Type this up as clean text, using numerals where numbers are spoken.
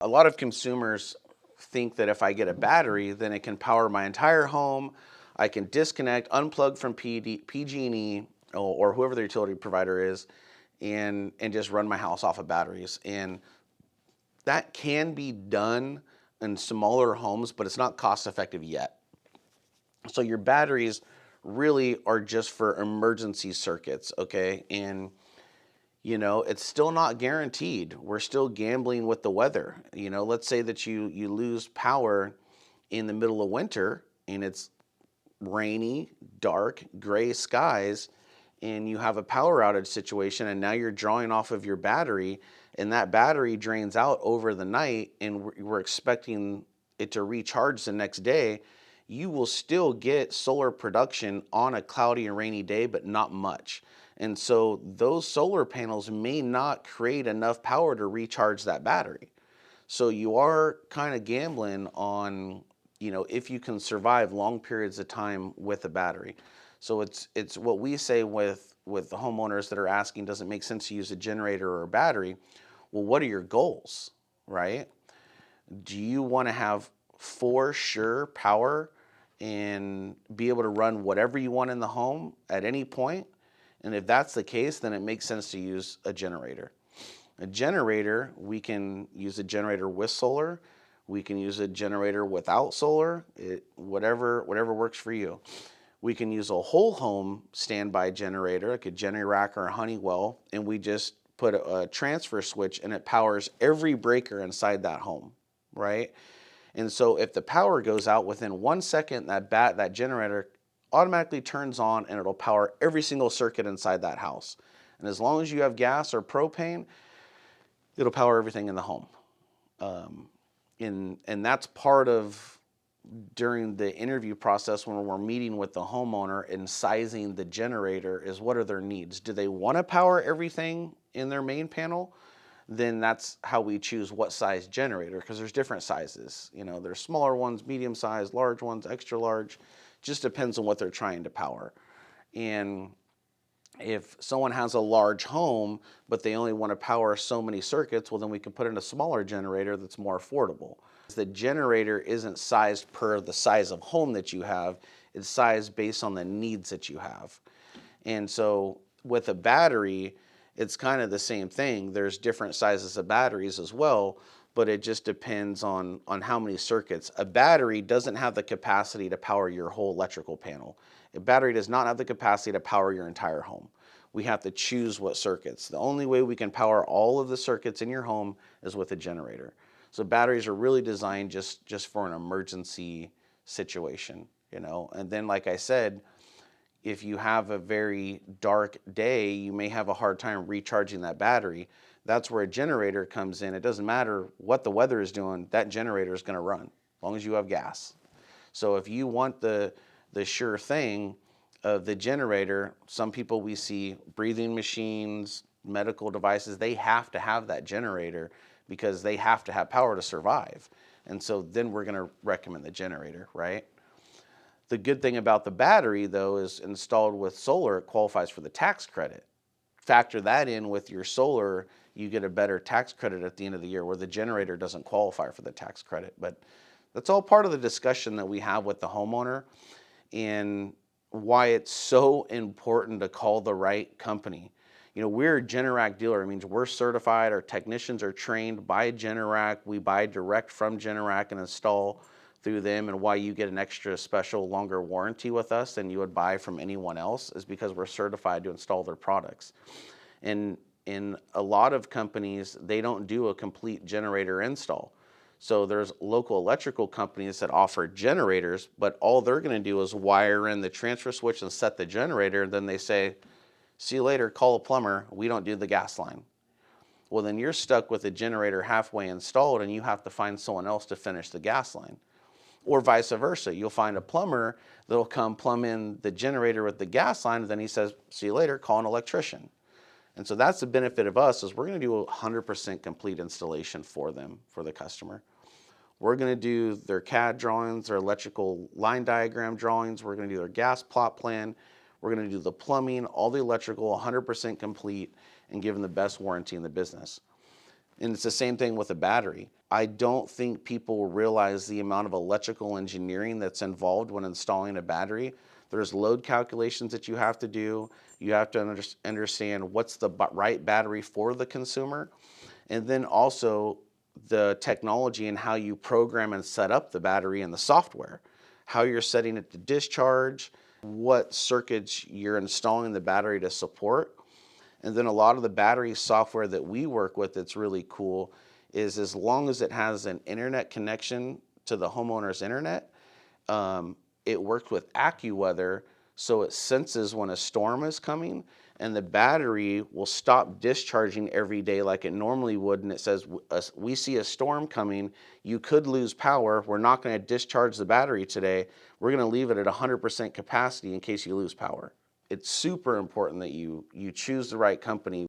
A lot of consumers think that if I get a battery, then it can power my entire home. I can disconnect, unplug from PG&E or whoever the utility provider is, and just run my house off of batteries. And that can be done in smaller homes, but it's not cost effective yet. So your batteries really are just for emergency circuits, okay? And it's still not guaranteed. We're still gambling with the weather. Let's say that you lose power in the middle of winter and it's rainy, dark, gray skies, and you have a power outage situation, and now you're drawing off of your battery, and that battery drains out over the night, and we're expecting it to recharge the next day. You will still get solar production on a cloudy and rainy day, but not much. And so those solar panels may not create enough power to recharge that battery. So you are kind of gambling on, if you can survive long periods of time with a battery. So it's what we say with the homeowners that are asking, does it make sense to use a generator or a battery? Well, what are your goals, right? Do you want to have for sure power and be able to run whatever you want in the home at any point? And if that's the case, then it makes sense to use a generator. A generator, we can use a generator with solar. We can use a generator without solar, whatever works for you. We can use a whole home standby generator, like a Generac or a Honeywell, and we just put a transfer switch and it powers every breaker inside that home, right? And so if the power goes out within 1 second, that generator automatically turns on and it'll power every single circuit inside that house. And as long as you have gas or propane, it'll power everything in the home. And that's part of during the interview process when we're meeting with the homeowner and sizing the generator is what are their needs. Do they want to power everything in their main panel? Then that's how we choose what size generator, because there's different sizes. There's smaller ones, medium size, large ones, extra large. Just depends on what they're trying to power. And if someone has a large home, but they only want to power so many circuits, well, then we can put in a smaller generator that's more affordable. The generator isn't sized per the size of home that you have. It's sized based on the needs that you have. And so with a battery, it's kind of the same thing. There's different sizes of batteries as well, but it just depends on how many circuits. A battery doesn't have the capacity to power your whole electrical panel. A battery does not have the capacity to power your entire home. We have to choose what circuits. The only way we can power all of the circuits in your home is with a generator. So batteries are really designed just for an emergency situation, And then, like I said, if you have a very dark day, you may have a hard time recharging that battery. That's where a generator comes in. It doesn't matter what the weather is doing, that generator is going to run as long as you have gas. So if you want the sure thing of the generator, some people we see, breathing machines, medical devices, they have to have that generator because they have to have power to survive. And so then we're going to recommend the generator, right? The good thing about the battery, though, is installed with solar, it qualifies for the tax credit. Factor that in with your solar, you get a better tax credit at the end of the year, where the generator doesn't qualify for the tax credit. But that's all part of the discussion that we have with the homeowner and why it's so important to call the right company. We're a Generac dealer. It means we're certified. Our technicians are trained by Generac. We buy direct from Generac and install through them. And why you get an extra special longer warranty with us than you would buy from anyone else is because we're certified to install their products. And in a lot of companies, they don't do a complete generator install. So there's local electrical companies that offer generators, but all they're going to do is wire in the transfer switch and set the generator. Then they say, see you later, call a plumber. We don't do the gas line. Well, then you're stuck with the generator halfway installed and you have to find someone else to finish the gas line. Or vice versa. You'll find a plumber that'll come plumb in the generator with the gas line, and then he says, see you later, call an electrician. And so that's the benefit of us, is we're going to do a 100% complete installation for them, for the customer. We're going to do their CAD drawings, their electrical line diagram drawings. We're going to do their gas plot plan. We're going to do the plumbing, all the electrical, 100% complete, and give them the best warranty in the business. And it's the same thing with a battery. I don't think people realize the amount of electrical engineering that's involved when installing a battery. There's load calculations that you have to do. You have to understand what's the right battery for the consumer. And then also the technology and how you program and set up the battery and the software, how you're setting it to discharge, what circuits you're installing the battery to support. And then a lot of the battery software that we work with that's really cool is as long as it has an internet connection to the homeowner's internet, it works with AccuWeather, so it senses when a storm is coming, and the battery will stop discharging every day like it normally would, and it says, we see a storm coming, you could lose power, we're not going to discharge the battery today, we're going to leave it at 100% capacity in case you lose power. It's super important that you choose the right company.